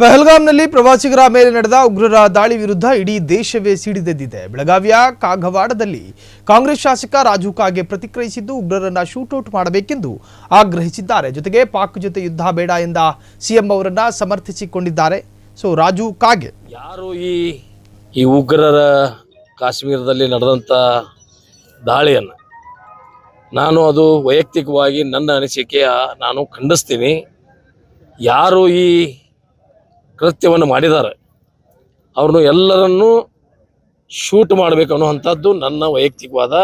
ಪಹಲ್ಗಾಮ್ನಲ್ಲಿ ಪ್ರವಾಸಿಗರ ಮೇಲೆ ನಡೆದ ಉಗ್ರರ ದಾಳಿ ವಿರುದ್ಧ ಇಡೀ ದೇಶವೇ ಸಿಡಿದೆದ್ದಿದೆ. ಬೆಳಗಾವಿಯ ಕಾಗವಾಡದಲ್ಲಿ ಕಾಂಗ್ರೆಸ್ ಶಾಸಕ ರಾಜು ಕಾಗೆ ಪ್ರತಿಕ್ರಿಯಿಸಿದ್ದು ಉಗ್ರರನ್ನ ಶೂಟೌಟ್ ಮಾಡಬೇಕೆಂದು ಆಗ್ರಹಿಸಿದ್ದಾರೆ. ಜೊತೆಗೆ ಪಾಕ್ ಜೊತೆ ಯುದ್ಧ ಬೇಡ ಎಂದ ಸಿಎಂ ಅವರನ್ನ ಸಮರ್ಥಿಸಿಕೊಂಡಿದ್ದಾರೆ. ರಾಜು ಕಾಗೆ ಯಾರು ಈ ಉಗ್ರರ ಕಾಶ್ಮೀರದಲ್ಲಿ ನಡೆದಂತ ದಾಳಿಯನ್ನು ನಾನು ಅದು ವೈಯಕ್ತಿಕವಾಗಿ ನನ್ನ ಅನಿಸಿಕೆಯ ನಾನು ಖಂಡಿಸ್ತೀನಿ. ಯಾರು ಈ ಕೃತ್ಯವನ್ನು ಮಾಡಿದ್ದಾರೆ ಅವ್ರನ್ನು ಎಲ್ಲರನ್ನೂ ಶೂಟ್ ಮಾಡಬೇಕು ಅನ್ನುವಂಥದ್ದು ನನ್ನ ವೈಯಕ್ತಿಕವಾದ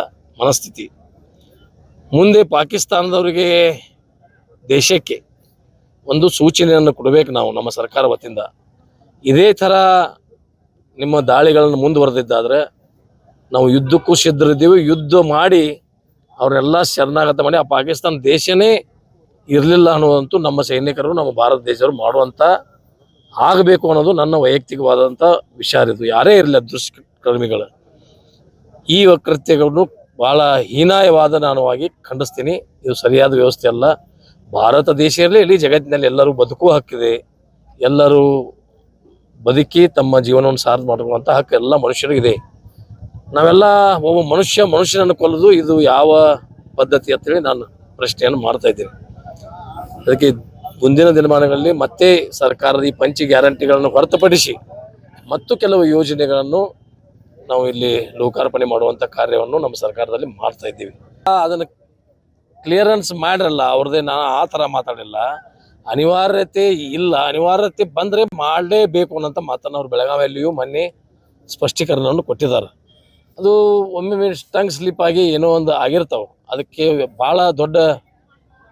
ಮನಸ್ಥಿತಿ. ಮುಂದೆ ಪಾಕಿಸ್ತಾನದವರಿಗೆ ದೇಶಕ್ಕೆ ಒಂದು ಸೂಚನೆಯನ್ನು ಕೊಡಬೇಕು ನಾವು ನಮ್ಮ ಸರ್ಕಾರ ವತಿಯಿಂದ. ಇದೇ ಥರ ನಿಮ್ಮ ದಾಳಿಗಳನ್ನು ಮುಂದುವರೆದಿದ್ದಾದರೆ ನಾವು ಯುದ್ಧಕ್ಕೂ ಸಿದ್ಧರಿದ್ದೀವಿ. ಯುದ್ಧ ಮಾಡಿ ಅವರೆಲ್ಲ ಶರಣಾಗತ ಮಾಡಿ ಆ ಪಾಕಿಸ್ತಾನ ದೇಶನೇ ಇರಲಿಲ್ಲ ಅನ್ನೋದಂತೂ ನಮ್ಮ ಸೈನಿಕರು ನಮ್ಮ ಭಾರತ ದೇಶವರು ಮಾಡುವಂಥ ಆಗಬೇಕು ಅನ್ನೋದು ನನ್ನ ವೈಯಕ್ತಿಕವಾದಂಥ ವಿಚಾರ. ಇದು ಯಾರೇ ಇರಲಿ ದುಷ್ಕರ್ಮಿಗಳು ಈ ಕೃತ್ಯಗಳನ್ನು ಭಾಳ ಹೀನಾಯವಾದ ನಾನುವಾಗಿ ಖಂಡಿಸ್ತೀನಿ. ಇದು ಸರಿಯಾದ ವ್ಯವಸ್ಥೆ ಅಲ್ಲ. ಭಾರತ ದೇಶ ಇರಲಿ ಇಡೀ ಜಗತ್ತಿನಲ್ಲಿ ಎಲ್ಲರೂ ಬದುಕುವ ಹಕ್ಕಿದೆ. ಎಲ್ಲರೂ ಬದುಕಿ ತಮ್ಮ ಜೀವನವನ್ನು ಸಾಧನೆ ಮಾಡುವಂಥ ಹಕ್ಕು ಎಲ್ಲ ಮನುಷ್ಯರಿಗಿದೆ. ನಾವೆಲ್ಲ ಒಬ್ಬ ಮನುಷ್ಯನನ್ನು ಕೊಲ್ಲೋದು ಇದು ಯಾವ ಪದ್ಧತಿ ಅಂತೇಳಿ ನಾನು ಪ್ರಶ್ನೆಯನ್ನು ಮಾಡ್ತಾ ಇದ್ದೀನಿ. ಅದಕ್ಕೆ ಮುಂದಿನ ದಿನಮಾನಗಳಲ್ಲಿ ಮತ್ತೆ ಸರ್ಕಾರದ ಈ ಪಂಚ ಗ್ಯಾರಂಟಿಗಳನ್ನು ಹೊರತುಪಡಿಸಿ ಮತ್ತು ಕೆಲವು ಯೋಜನೆಗಳನ್ನು ನಾವು ಇಲ್ಲಿ ಲೋಕಾರ್ಪಣೆ ಮಾಡುವಂಥ ಕಾರ್ಯವನ್ನು ನಮ್ಮ ಸರ್ಕಾರದಲ್ಲಿ ಮಾಡ್ತಾ ಇದ್ದೀವಿ. ಅದನ್ನು ಕ್ಲಿಯರೆನ್ಸ್ ಮಾಡಿರಲ್ಲ ಅವ್ರದ್ದೇ. ನಾನು ಆ ಥರ ಮಾತಾಡಿಲ್ಲ. ಅನಿವಾರ್ಯತೆ ಇಲ್ಲ, ಅನಿವಾರ್ಯತೆ ಬಂದರೆ ಮಾಡಲೇಬೇಕು ಅನ್ನೋಂಥ ಮಾತನ್ನು ಅವ್ರು ಬೆಳಗಾವಿಯಲ್ಲಿಯೂ ಮೊನ್ನೆ ಸ್ಪಷ್ಟೀಕರಣವನ್ನು ಕೊಟ್ಟಿದ್ದಾರೆ. ಅದು ಒಮ್ಮೆ ಟಂಗ್ ಸ್ಲಿಪ್ ಆಗಿ ಏನೋ ಒಂದು ಆಗಿರ್ತಾವೆ. ಅದಕ್ಕೆ ಭಾಳ ದೊಡ್ಡ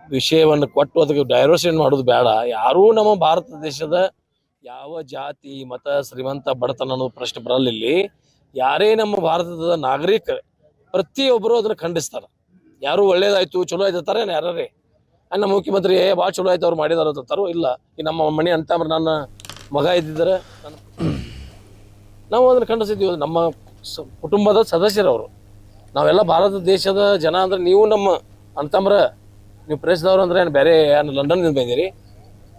ವಿಷಯವನ್ನು ಕೊಟ್ಟು ಅದಕ್ಕೆ ಡೈವರ್ಷನ್ ಮಾಡೋದು ಬೇಡ. ಯಾರೂ ನಮ್ಮ ಭಾರತ ದೇಶದ ಯಾವ ಜಾತಿ ಮತ ಶ್ರೀಮಂತ ಬಡತನ ಅನ್ನೋದು ಪ್ರಶ್ನೆ ಬರಲ್ಲ. ಇಲ್ಲಿ ಯಾರೇ ನಮ್ಮ ಭಾರತದ ನಾಗರಿಕ ಪ್ರತಿಯೊಬ್ಬರು ಅದನ್ನು ಖಂಡಿಸ್ತಾರೆ. ಯಾರು ಒಳ್ಳೇದಾಯ್ತು ಚಲೋ ಆಯ್ತಾರೆ ಯಾರೇ ನಮ್ಮ ಮುಖ್ಯಮಂತ್ರಿ ಭಾಳ ಚಲೋ ಆಯ್ತು ಅವ್ರು ಮಾಡಿದಾರೆ ಅಂತಾರೋ ಇಲ್ಲ. ಈ ನಮ್ಮ ಮನೆ ಅಂತ ನನ್ನ ಮಗ ಇದ್ದಿದ್ದಾರೆ ನಾವು ಅದನ್ನು ಖಂಡಿಸಿದ್ದೀವಿ. ನಮ್ಮ ಕುಟುಂಬದ ಸದಸ್ಯರವರು ನಾವೆಲ್ಲ ಭಾರತ ದೇಶದ ಜನ ಅಂದ್ರೆ ನೀವು ನಮ್ಮ ಅಂತಮ್ರ. ನೀವು ಪ್ರೆಸ್ದವ್ರು ಅಂದ್ರೆ ಏನು ಬೇರೆ ಲಂಡನ್ನಿಂದ ಬಂದಿರಿ.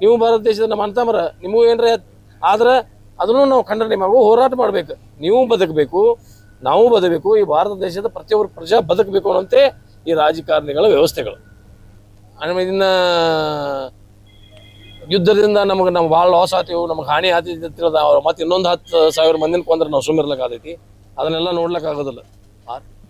ನೀವು ಭಾರತ ದೇಶದ ನಮ್ಮ ಅಂತಮ್ರ. ನಿಮಗೂ ಏನ್ರ ಆದ್ರೆ ಅದನ್ನು ನಾವು ಖಂಡನೆ ಮಾಡುವ ಹೋರಾಟ ಮಾಡಬೇಕು. ನೀವು ಬದುಕಬೇಕು, ನಾವು ಬದುಕಬೇಕು. ಈ ಭಾರತ ದೇಶದ ಪ್ರತಿಯೊಬ್ಬರು ಪ್ರಜಾ ಬದುಕಬೇಕು ಅನ್ನೋಂತೆ ಈ ರಾಜಕಾರಣಿಗಳ ವ್ಯವಸ್ಥೆಗಳು. ಇನ್ನು ಯುದ್ಧದಿಂದ ನಮ್ಗೆ ಭಾಳ ಲಾಸ್ ಆತೀವಿ, ನಮ್ಗೆ ಹಾನಿ ಆತೈತಿ ಅಂತ ಮತ್ತೆ ಇನ್ನೊಂದು 10,000 ಮಂದಿನ ಕೊಂದ್ರೆ ನಾವು ಸುಮ್ಮಿರ್ಲಕ್ಕಾಗೈತಿ. ಅದನ್ನೆಲ್ಲ ನೋಡ್ಲಿಕ್ಕಾಗೋದಿಲ್ಲ.